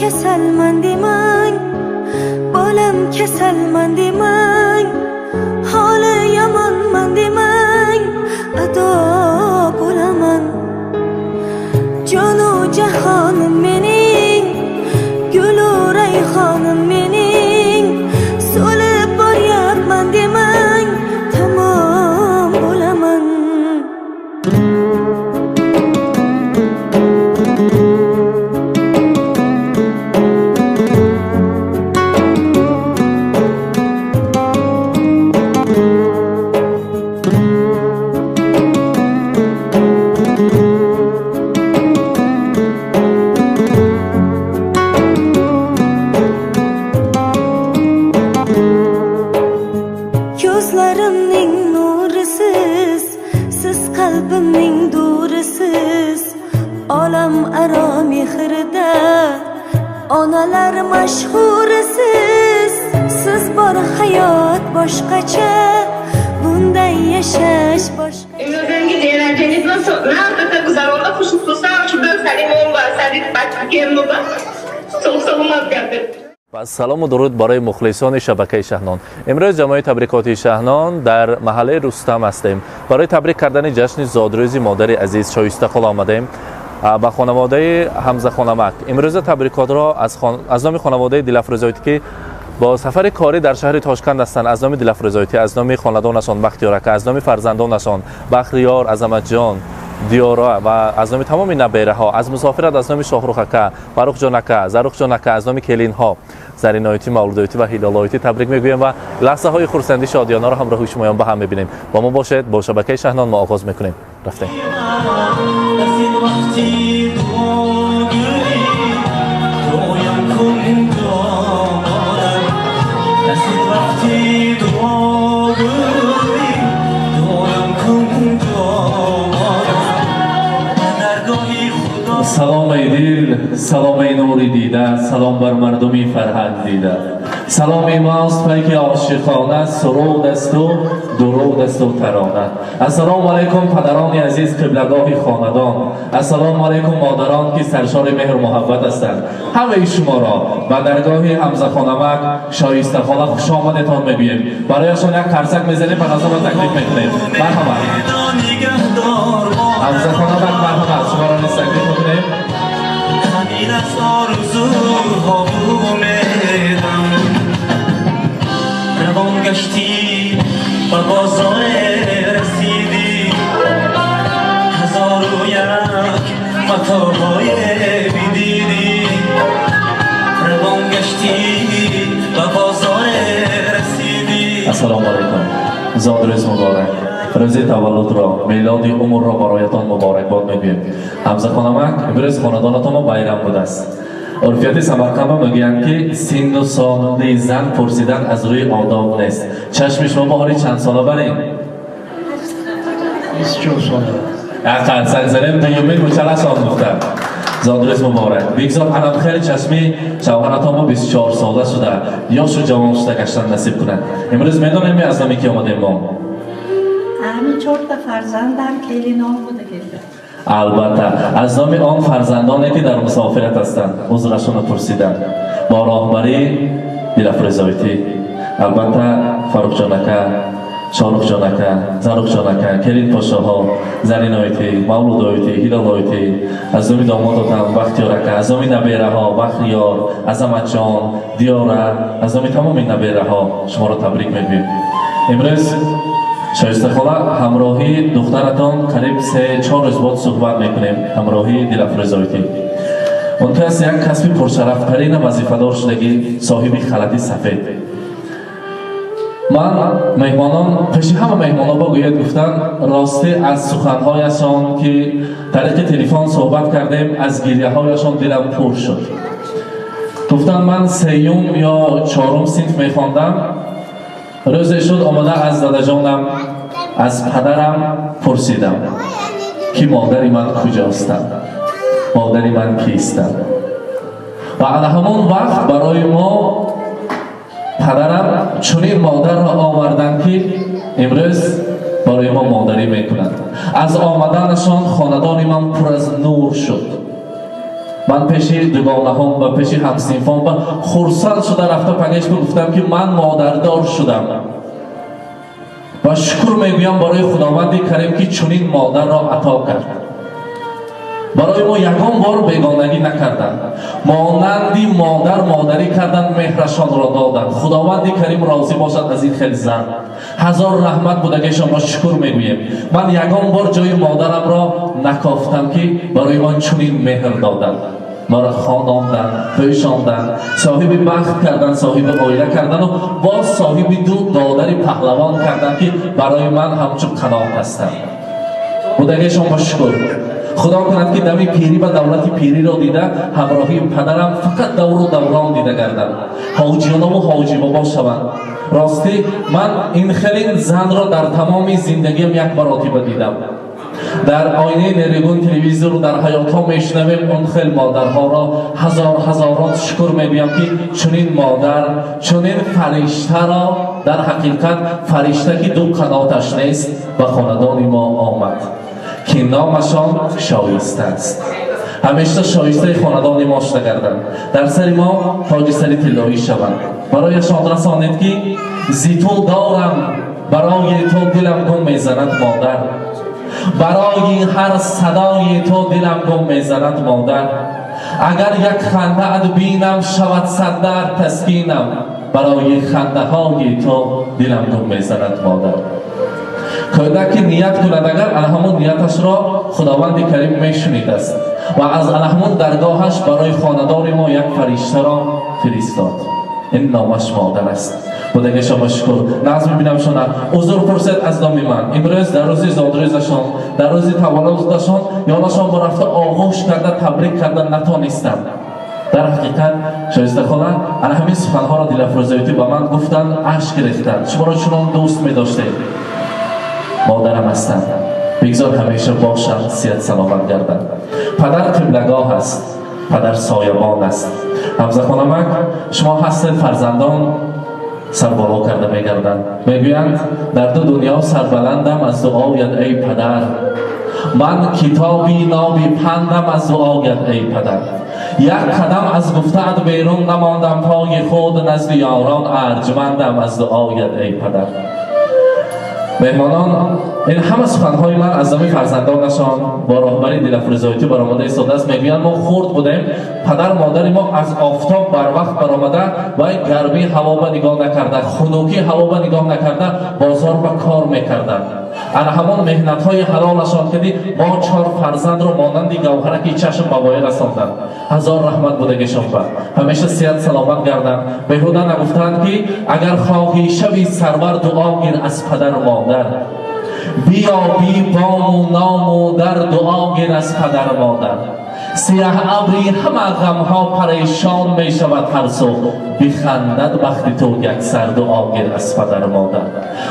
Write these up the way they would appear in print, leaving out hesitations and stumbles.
kasalman demang, bolam kasalman demang, holi yomonman demang, ado bo'laman. Jonu jahonim mening, gulu rayhonim mening, so'lib boryapman demang, tamom bo'laman. Ko'zlarimning nurisiz, siz qalbimning durisiz, olam aro mehrida onalar mashhurisiz. Siz bor hayot boshqacha, bunday yashash boshqa. Imrozangiz eğlenceniz nasıl? Ne hakikaten güzel oldu. Kuşusuzsa şu ben senin olma, senin bakayım olma. Çok salınmaz geldi. سلام و درود برای مخلصان شبکه شهنان. امروز جمعه تبریکات شهنان در محله رستم هستیم. برای تبریک کردن جشن زادروزی مادر عزیز شایسته خال آمدیم با خانواده حمزه خانمک. امروز تبریکات را از نام خانواده دلافروزایتی که با سفر کاری در شهر تاشکند هستند، از نام دلافروزایتی، از نام خاندانشان بختیارک، از نام فرزندانشان بخریار، عظمت جان، دیارا و از نام تمام نبیره ها، از مسافرت از نام شاهرخ اکا، فرخ جان اکا، زرخ جان اکا، از نام کلین ها، زرینایتی، مولودایتی و هیلالایتی تبریک میگویم و لحظه های خرسندی شادیانه را همراه شمایان با هم میبینیم. با ما باشید، با شبکه شهنان ما آغاز میکنیم. رفتیم. سلام ای دل، سلام ای نوری دیده، سلام بر مردمی فرهنگ دیده. سلام ایماست پیک عاشقانه، سرود است و درود است و ترانه. السلام علیکم پدران عزیز قبلگاه خاندان. السلام علیکم مادران که سرشار مهر و محبت هستند. همه شما را به درگاه حمزه خانمک شایسته خاله خوش آمدتان میگوییم. برایشان یک قرصک میزنیم و نظر را تکلیف میکنیم. مرحبا. حمزه خانمک مرحبا، شما را نیز تکلیف میکنیم. همین از آرزوها اومدم، روان گشتی به بازار رسیدی، هزار و یک متاعهای میدیدی، روان گشتی به بازار رسیدی. السلام علیکم، زادروز مبارک. روز تولد را، میلاد عمر را برایتان مبارکباد میگویم. حمزه خانمک امروز خاندانتان ما بیرم بوده است. عرفیت سمرقند میگویند که سن و سال زن پرسیدن از روی آداب نیست. چشم شما با حالی چند ساله بریم؟ 24 ساله. یک قرصک زنیم دیومین مچله سال مختر. زادروز مبارک. بگذار حنم خیلی چشمی شوهرتان ما 24 ساله شده، یاش و جوان شده گشتن نصیب کنند. امروز میدونیم از نمی که آمدیم ما. همین 4 تا فرزندم کلی نام بوده که البته از نام آن فرزندانی که در مسافرت هستند حضورشان را پرسیدند با راهبری دلافروزایتی. البته فرخ جان اکا، شاهرخ جان اکا، زرخ جان اکا، کلین پاشاها، زرینایتی، مولودایتی، هیلالایتی، از نام دامادتان بختیار اکا، از نام نبیره ها بخریار، عظمت جان، دیارا، از نام تمام نبیره ها شما را تبریک میگویم. امروز شایسته خاله همراهی دخترتان قریب 3-4 روز بعد صحبت میکنیم. همراهی دلافروزایتی. اون که از یک کسب پرشرفترین وظیفه‌دار شدگی صاحب خلطی سفید. من مهمانان پیش همه مهمانان باید گفتن راستی از سخنهایشان که طریق تلفن صحبت کردیم از گریه هایشان دلم پر شد. گفتن من 3 یا 4 صنف میخواندم. روزی شد آمده از دادجانم از پدرم پرسیدم که مادری من کجاستم، مادری من کیستم. و همون وقت برای ما پدرم چنین مادر را آوردن که امروز برای ما مادری میکنند. از آمدنشان خاندان من پر از نور شد. من پیشی دوگانه هم و پیشی همسینفان و خورسند شده رفته پنگش گفتم که من مادردار شدم و شکر میگویم برای خداوند کریم که چنین مادر را عطا کرد. برای ما یکم بار بیگانگی نکردند، مانندی مادری کردند، مهرشان را دادند. خداوند کریم راضی باشد از این خیلی زن. هزار رحمت بودگی شما شکر میگویم. من یکم بار جای مادرم را نکافتم که برای من چنین مهر دادند، مرا خواندند، پیشاندند، صاحب بخت کردند، صاحب عائله کردند و باز صاحب دو دادر پهلوان کردند که برای من همچون قناعت هستند. بودگی شما شکر. خدا کند که دمی پیری و دولت پیری را دیده همراهی پدرم فقط دور و دوران دیده گردم، حاجیانا و حاجی بابا شوند. راستی من این خیلی زن را در تمام زندگیم یک مراتبه دیدم. در آینه نریگون تلویزیون رو در حیات ها میشنویم اون خیلی مادرها را هزاران شکر میگویم که چنین مادر، چنین فرشته را، در حقیقت فرشته که دو قناتش نیست و خاندان ما آمد که نامشان شایسته است. همیشه شایسته خاندان ما شده گردند، در سر ما تاج سری طلایی شوند. برایشان رسانید که زیتو دارم، برای تو دلم گم میزند مادر، برای هر صدای تو دلم گم میزند مادر. اگر یک خنده ات بینم شود صد در تسکینم، برای خنده های تو دلم گم میزند مادر. کودک نیت کند اگر همون نیتش را خداوند کریم میشنید است و از همون درگاهش برای خاندان ما یک فرشته را فرستاد. این نامش مادر است. بودگی شما شکر. نظم بینم شما عذر پرسید از نام من. امروز در روز زادروزشان، در روز تولدشان یادشان برفته آغوش کرده تبریک کرده نتانستم. در حقیقت شایسته خدا همین سخنها را دلفروزیتی با من گفتند، اشک ریختند. شما را چنان دوست می داشتید. مادرم هستند، بگذار همیشه باشند، صحت سلامت گردند. پدر قبلگاه است، پدر سایبان است. حمزه خانمک شما هستید فرزندان سر بالا کرده میگردند، میگویند در دو دنیا سربلندم از دعایت ای پدر، من کتابی نابی پندم از دعایت ای پدر. یک قدم از گفته‌ات بیرون نماندم، پای خود نزد یاران ارجمندم از دعایت ای پدر. مهمانان، این همه سخنهای من از نام فرزندانشان با راهبری دلفروزایتی برآمده ایستاده است. میگویند ما خرد بودیم، پدر مادر ما از آفتاب بر وقت برآمده و گرمی هوا به نگاه نکرده، خنکی هوا به نگاه نکرده، بازار به کار میکردند. همون مهنت های حلالشان کردی ما 4 فرزند را مانندی گوهرکی چشم بابایی رساندند. هزار رحمت بودگیشان بر همیشه صحت سلامت گردند. بیهوده نگفتند که اگر خواهی شوی سرور دعا گیر از پدر و مادر، بیا بی بام و نام و در دعا گیر از پدر و مادر. سیاه ابری همه غمها پریشان می شود هر صبح، بخندد وقتی تو یک سر دعا گیر از پدر و مادر.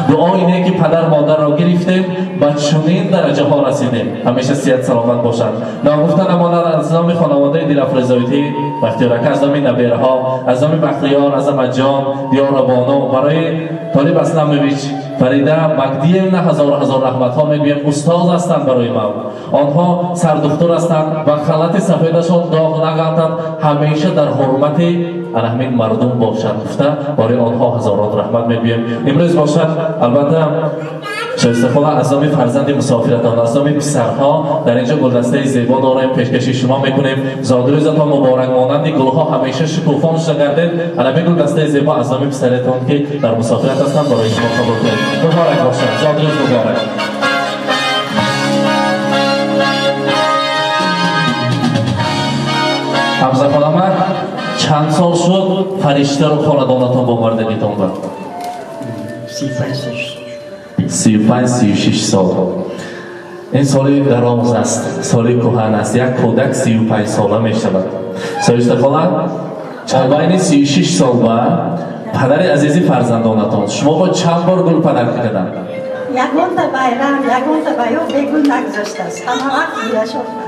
دعا اینه که پدر مادر را گرفتیم و چنین درجه ها رسیدیم. همیشه صحت سلامت باشند. ناگفتن امانت از نام خانواده دلفروزایتی بختیارک، از نام نبیره ها، از نام بختیار، از نام جان، دیار بانو، برای طالب اسلامویچ فریده مگدی نه هزار رحمت ها میگویم. استاد هستند برای ما، آنها سردختر هستند و خلط سفیدشان داغ نگردد، همیشه در حرمت همین مردم باشند. گفته برای آنها هزاران رحمت میگویم. امروز باشد البته شایسته خدا از نام فرزند مسافرتان، از نام پسرها در اینجا گلدسته زیبا داریم پیشکشی شما میکنیم. زادروزتان مبارک، مانند گلها همیشه شکوفان شده گردید. همین گلدسته زیبا از نام پسرتان که در مسافرت هستند برای شما قبول کنید. مبارک باشد، زادروز مبارک. حمزه خانمک چند سال شد فرشته رو خاندانتان بومردگیتان بود؟ 35-36 سال. این سالی دراز است، سالی کهن است. یک کودک 35 ساله می شود. شایسته خانم بین 36 سال و پدر عزیزی فرزندانتان شما با چند بار گل پدر کردند؟ یگان تا بیرم، یگان تا بیو بگو نگذاشته است. همه وقت دیده شد.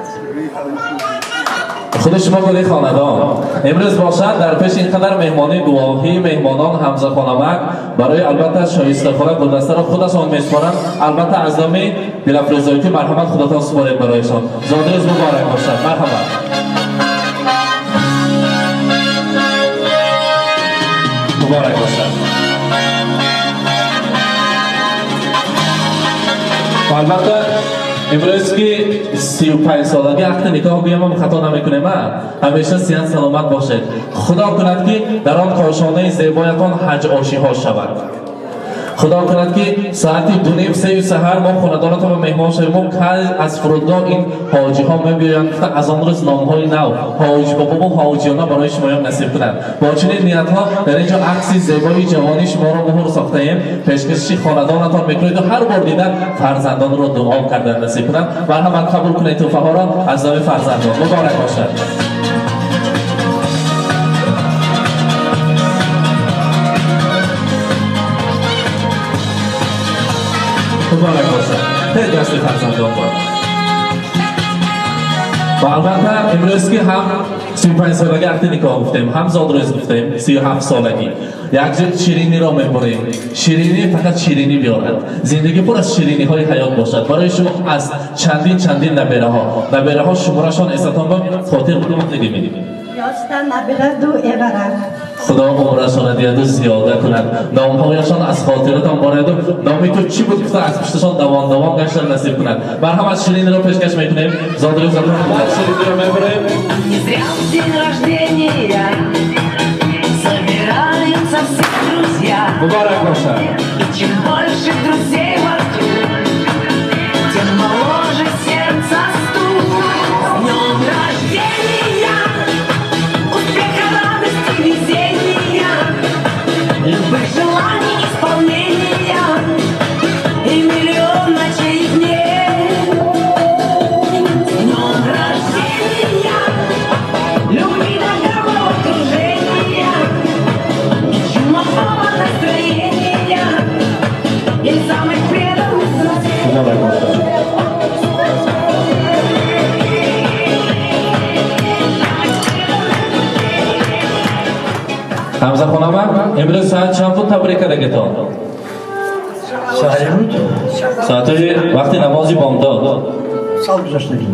خود شما گلی خاندان امروز باشد در پیش اینقدر مهمانی گواهی مهمانان حمزه خانمک برای البته شایسته خدا گلدسته را خودشان میسپارند. البته از نام دلفروزایتی مرحمت خداتان سپارید برایشان. زادروز مبارک باشد. مرحمت. مبارک باشد. و البته امروز که 35 سالگی عقد نکاح گویم هم خطا نمیکنیم. همیشه صحت سلامت باشد. خدا کند که در آن کاشانه زیبایتان حج آشی ها شود. خدا کند که ساعت 2:30 سحر ما خاندانتان و مهمان شویم که از فرودگاه این حاجی ها میبیایند که از آن روز نام های نو حاج بابا و حاجیانه برای شما هم نصیب کنند. با چنین نیت ها در اینجا عکسی زیبای جوانی شما را مهر ساخته ایم. پیشکش خاندانتان میکنید و هر بار دیدن فرزندان را دعا کردن نصیب کنند. مرحمت قبول کنید توفه ها را از نام فرزندان. مبارک باشد. مبارک باشد. خیلی دست فرزندان باد. و البته امروز که هم 35 سالگی عقد نکاح گفتیم، هم زادروز گفتیم 37 سالگی. یک جد شیرینی را میبریم. شیرینی فقط شیرینی بیارد. زندگی پر از شیرینی های حیات باشد. برای شما از چندین نبیره ها شمارشان استان با خاطر بودیم دیگه میدیم. یاستن نبیره دو ایبرن. خدا عمرشان دیده زیاده کند. نامهایشان از خاطرتان بارد و نامی تو چی بود گفته از پشتشان دوام گشتن نصیب کند. مرحمت از شیرینی را پیشکش میکنیم. زادروز شیرینی را میبریم. Не зря в день рождения собираются все друзья. مبارک باشد. И чем больше друзей вокруг, тем моложе сердце стук. С днем рождения, успеха, радости, везения, любых желаний исполнения и миллион ночей и дней. С днем рождения, любви, доброго окружения и чумового настроения и самых преданных друзей. مبارک باشد. حمزه خانم امروز ساعت چند بود تبریک دگتان؟ ساعت وقتی نمازی بامداد سال گذاشتگی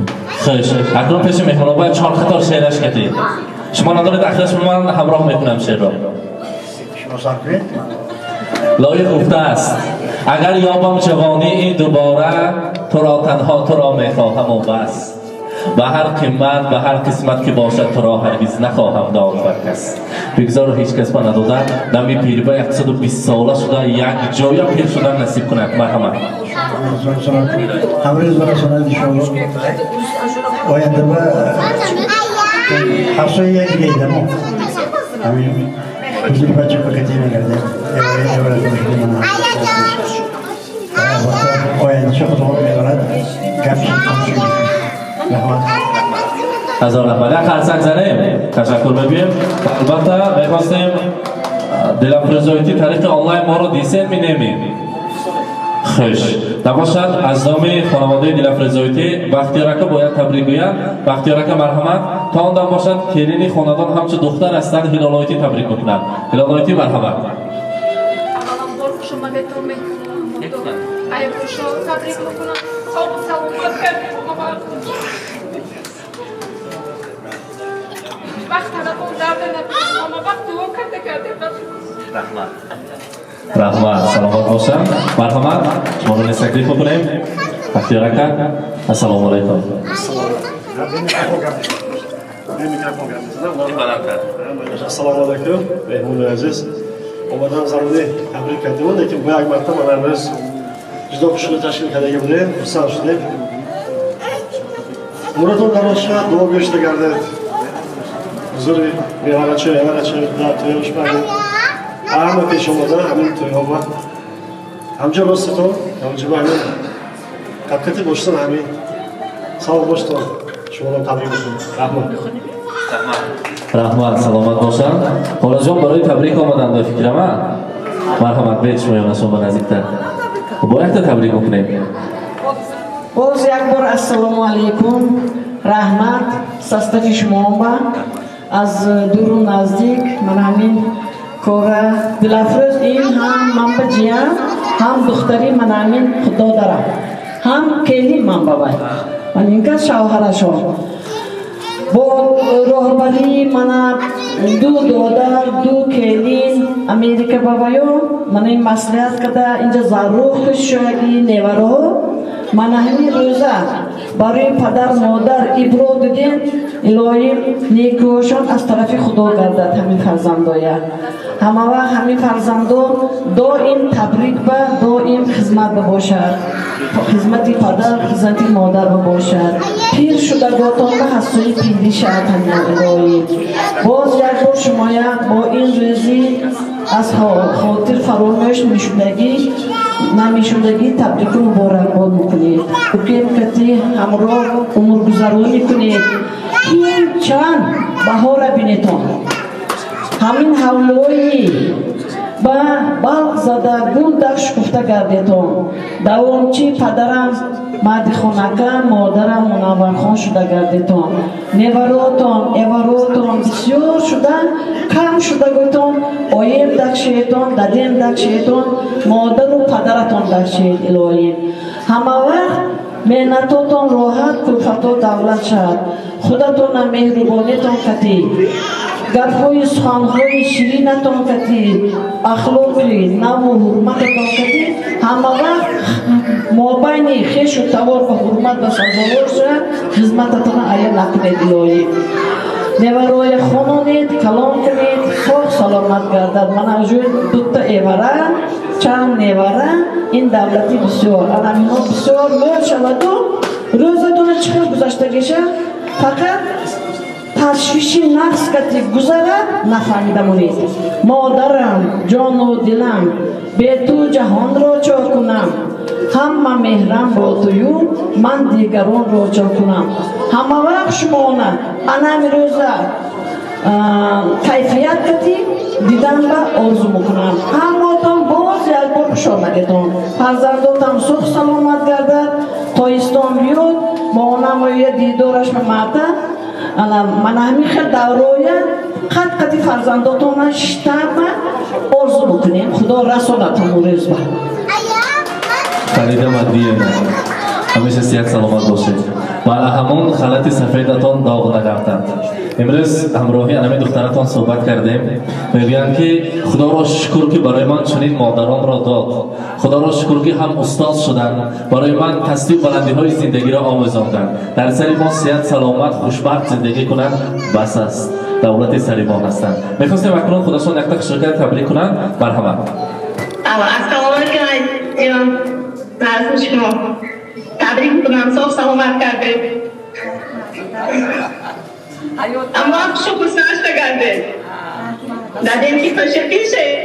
خیش اکنون پیش میخونم باید 4 خطار شعرش کردی. شما ندارید اخلاص من همراه میکنم شعر را. شما سال کنید لایق گفته است اگر یابم جوانی دوباره تو را تنها تو را میخواهم و بس. به هر قیمت به هر قسمت که باشد تو را هرگز نخواهم داد بر کس. بگذار هیچ کس من ندادن دمی پیربه 120 ساله شده یک جایا پیر شدن نصیب کند. مرحمت. همه روز برای سنت ایشالله آینده با هفته یک دیگه ایدم همین حضور بچه فکتی میگرده اول کنشده من آینده چه خطابات میبرد گفشی کنشده رحمت. هزار رحمت. یک خرسک زنیم تشکر ببیم. البته میخواستیم دلافروزایتی طریق آنلاین ما رو دیسین مینیمیم. خوش نباشد از نام خانواده دلافروزایتی بختیارکا باید تبریک گویم. بختیارکا مرحمت تا آن دم باشد کلینی خاندان همچه دختر هستند هلالایتی تبریک میکنند. هلالایتی مرحمت. رحمت سلامت باشم. مرحمت شما رو تکلیف بکنیم. بختیارکا السلام علیکم. Assalomu alaykum, mehmon aziz. Omadam zaruri tabrik etdim. Lekin bu یک marta mana biz juda xushli tashkil qilgandik. Xursand shunday. Muraton qarashga duo berishdi gardi. Huzuri mevarachi, da to'yishmadi. Hamma peshomada hamma to'yoma. Hamja ro'stato, hamja bani. Qatqati bo'lsin hamma. Sog' bo'lsin. Shuni tabrik etaman. Rahmat. رحمت سلامت باشم. خالجان برای تبریک آمدن به فکرم. مرحمت بیت شما یانشون به نزدیکتر. باید تبریک بکنیم. باز یک بار السلام علیکم. رحمت سستگی شما با از دور و نزدیک من همین کار دلافروز این هم من به جیان هم دختری من همین خدا دارم هم کلی من بابای من اینکه شوهرشون با راهبری من دو دادر دو کلین امریکا بابایو من این مسئله کده اینجا ضرور کششوگی نیورو من همین روزه برای پدر مادر ابرو دیدین الهی نیکوشان از طرف خدا گردد همین فرزندایا همه وقت همین فرزندو دائم تبریک با دائم خدمت باشد خدمت پدر خدمت مادر باشد پیر شده گاتان به حسوی پیری شد همین الهی باز یک بار شما با این روزی از خاطر فراموش میشدگی نمیشدگی تبریک مبارک باد میکنید بکنید کتی همراه عمر گذرانی میکنید این چند بهار بینیتون همین حولوی با باغ زده گل دخش کفته گردیتون دوام چی پدرم مادی خونکه مادرم منور خون شده گردیتون نیوروتون ایوروتون بسیار شده کم شده گویتون آیم دکشیتون دادیم دکشیتون مادر و پدرتون دکشید الهی همه وقت مهنتاتون راحت کلفتو دولت شد خودتون مهربانیتون کتی گرفوی سخنهای شیرینتون کتی اخلاقی نو و حرمتتون کتی همه وقت مابین خیش و توار و حرمت به سازوار شد خدمتتون آیا نکنید الهی نیوروی خونونید کلام کنید خواه سلامت گردد من اجوی دوتا ایوره چند نیوره این دولتی بسیار انمینا بسیار مول شود و روزتون چقدر گذشتگیشه فقط تشویشی نفس کتی گذرد نفهمیده مونید مادرم جان و دلم به تو جهان را چا کنم همه مهرم با تویو من دیگران را چا کنم همه وقت شما نه انمی روزه کیفیت کتی دیدن با آرزو میکنم هماتون باز یک بار خوش آمدیتون فرزنداتم سخ سلامت گردد تایستان بیود با نمایی دیدارش ممته من همین خیلی دوروی قد فرزنداتون شتم آرزو میکنیم خدا رسالتون روز با خریده مدیه همیشه صحت سلامت باشید و همون خلط سفیدتان داغ نگردند امروز همراهی انمی دخترتان صحبت کردیم میگویند که خدا را شکر که برای من چنین مادران را داد خدا را شکر که هم استاد شدند برای من تصدیق بلندی های زندگی را آموزاندند در سری ما صحت سلامت خوشبخت زندگی کنند بس است دولت سری ما هستند میخواستیم اکنون خودشان یک شرکت تبریک کنند مرحبا السلام علیکم نازم شما تبریک میکنم صاف سلامت کرده اما شکر ساشته کرده دادیم که خوشه پیشه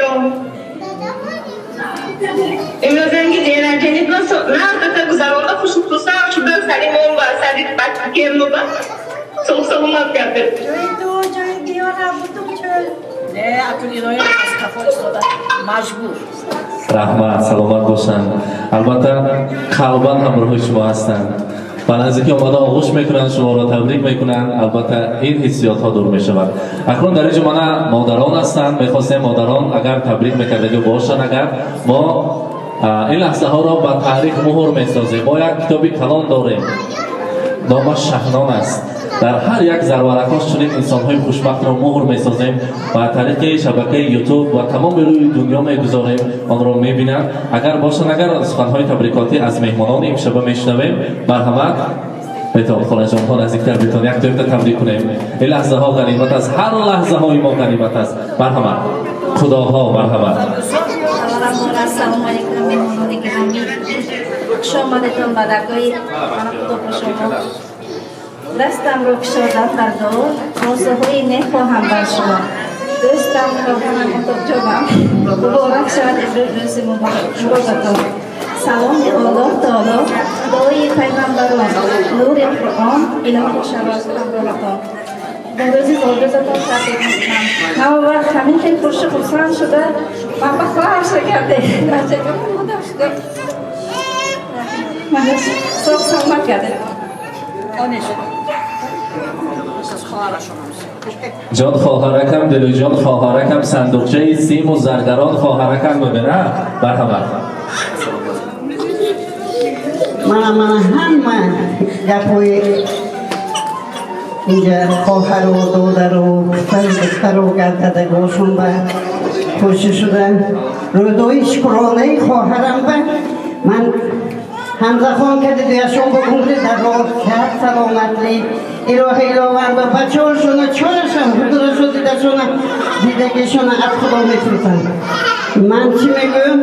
امروز اینکه دیگر جنید من نه گذرانده خوشم توسته چون به سری مون و سری بچه که با صاف سلامت کرده جای دیار بودم چه نه اکنی روی از کفا استاده مجبور رحمت سلامت باشند البته قلبا همراه شما هستند و نزدیکی آمده آغوش میکنند شما را تبریک میکنند البته این حسیات ها دور میشود اکنون در اینجا من مادران هستند میخواستیم مادران اگر تبریک میکردگی باشند اگر ما این لحظه ها را به تاریخ مهر میسازیم ما یک کتابی کلان داریم نامش شهنان است در هر یک ضرورتاش چنین انسان‌های خوشبخت را مهر می‌سازیم و از طریق شبکه یوتیوب و تمام روی دنیا می‌گذاریم آن را می‌بینند اگر باشن اگر سخن‌های تبریکاتی از مهمانان امشب می‌شنویم مرحمت بتون خانه جان ها نزدیکتر بتون یک دویت تبریک کنیم این لحظه ها غنیمت است هر لحظه های ما غنیمت است مرحمت خداها مرحمت السلام علیکم مهمانان گرامی خوش آمدید به درگاه خدا با شما دستم رو کشادم در دو موضوعی نخواهم بر شما دوستم خواهرم اتاق جابم مبارک شود امروز روز مبارکتون سلام الله تعالی دعای پیغمبران نور قرآن الهی شود همراهتان در روزی زادروزتان تبریک میکنم همه وقت همین خیلی خرسند شده من به خواهر کرده در چه بودم شده من صاف سلامت کرده جان خواهرکم دل جان خواهرکم صندوقچه سیم و زرگران خواهرکم ببینه مرحبا من همه گپوی اینجا خواهر و دادر و پسر و گردگاشون به کشته شدن. رویدای شکرانه خواهرم به من حمزه خان که دیدیشون با عمر در راه کرد سلامتی الهی لاوند و بچه هاشون چارشون حضورشون دیدشون دیدگیشون از خدا میتونن. من چی میگم؟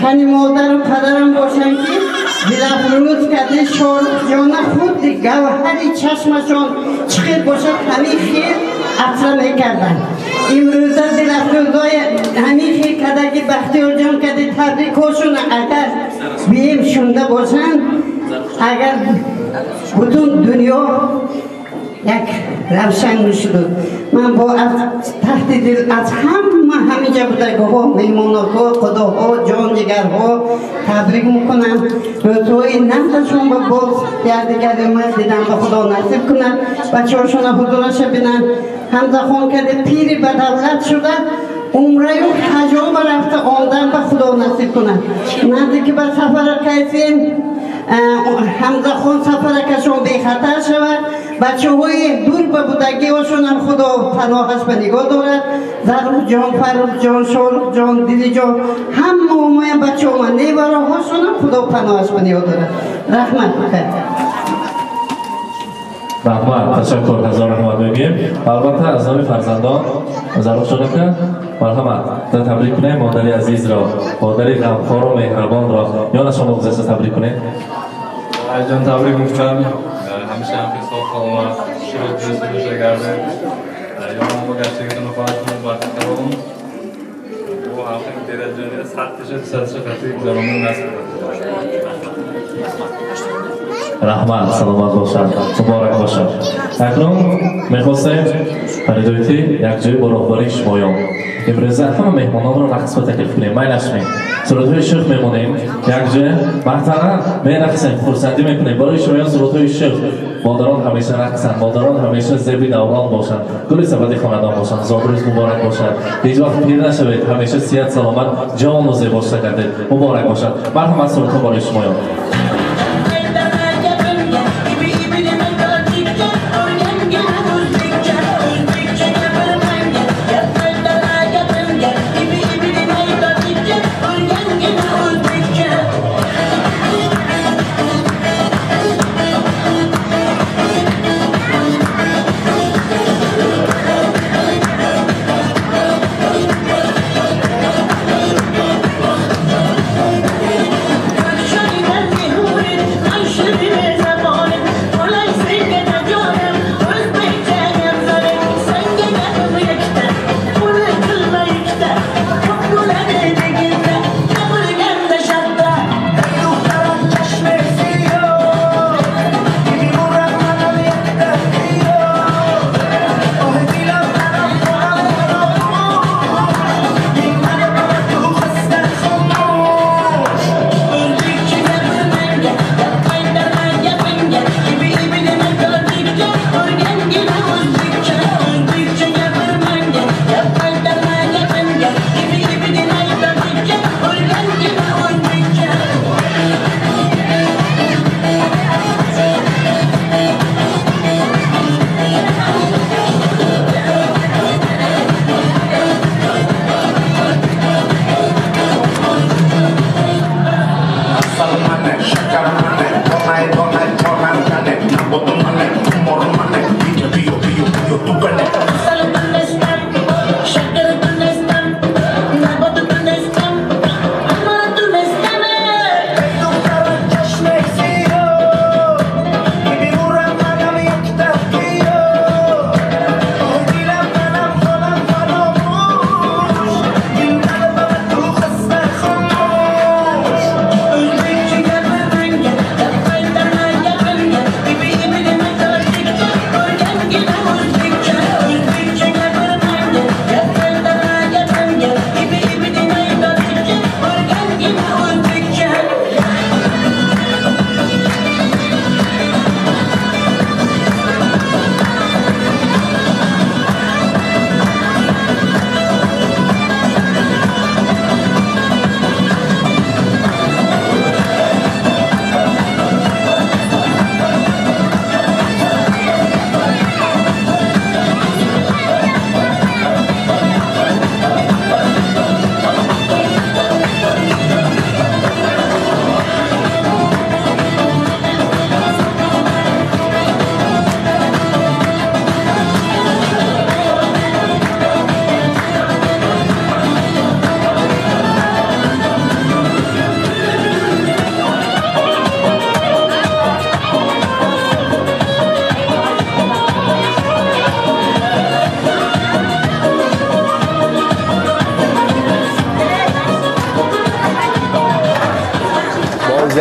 کنی مادر و پدرم باشن که دلفروز کده شور جان خود گوهری چشمشون چخیر باشد همین خیر اطلا میکردن. امروزه دلفروزای همین خیر کده که بختیار جان کده تبریکاشون اگر بیم شونده باشن اگر بودون دنیا یک روشن میشد. من با از تحت دل از همینجا بوده گواه میمونها خداها جان جگرها تبریک میکنم. روزهای نمتشون با باز گردگرد من دیدم به خدا نصیب کنم. بچه هاشون حضورش بینن. حمزه خان که پیری به دولت شده عمره و حجام رفته آمدن به خدا نصیب کنم. نزدیک به سفر کیسین حمزه خان سفر کشون بی خطر شود. بچه های دور به بودگی هاشون هم خدا پناهش به نگاه دارد. ضرور جان، فرور جان، شارق جان، دیدی جان همه اومایم بچه ها من نیبره هاشون هم خدا پناهش به نگاه دارد. رحمت بخیر. رحمت تشکر هزار رحمت بگیم. البته از نام فرزندان ضرور شده که مرحمت در تبریک کنیم مادری عزیز را مادری غمخوار و مهربان را یادشان بگذشته تبریک کنیم. جان تبریک میکنم. همیشه هم که صاف سلامت شروع درست بشه گرده یادم با گشتگیتون و خواهدتون برکت کردم و همین دیره جانی سختش خطی زمانون نصف رحمت سلامت باشد مبارک باشد. اکنون میخواستیم پریدویتی یک جای با راهبری شمایان امروزه همه مهمانان را رقص و تکلیف کنیم. میلش میم صورتهای شیخ میمونیم یک جای محترم میرقصیم خورسندی میکنیم برای شمایان. صورتهای شیخ مادران همیشه رقصن، مادران همیشه زیبی دوران باشن، گل سبدی خاندان باشن. زادروز مبارک باشد. هیچ وقت پیر نشوید. همیشه صحت سلامت جان و زیبا گردید. مبارک باشد. مرحمت صورتها برای شمایان.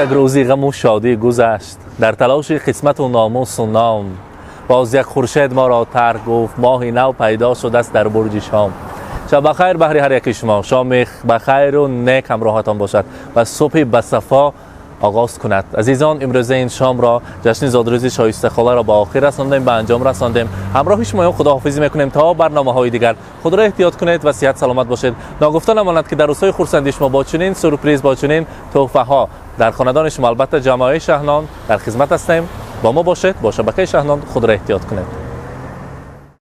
یک روزی غم و شادی گذشت، در تلاش قسمت و ناموس و نام. باز یک خورشید ما را ترک گفت، ماهی نو پیدا شده است در برج شام. شب بخیر بهر هر یک شما، شام بخیر و نیک همراهتان باشد و صبح بصفا آغاز کند. عزیزان، امروز این شام را جشن زادروزی شایسته خاله را با آخر رساندیم، به انجام رساندیم. همراه شما خداحافظی میکنیم تا برنامه‌های دیگر. خود را احتیاط کنید و صحت سلامت باشید. ناگفته نماند که در روزهای خورسندی شما با چنین سورپرایز، با چنین تحفه ها در خاندان شما، البته جامعه شهنان در خدمت هستیم. با ما باشید، با شبکه شهنان خود را احتیاط کنید.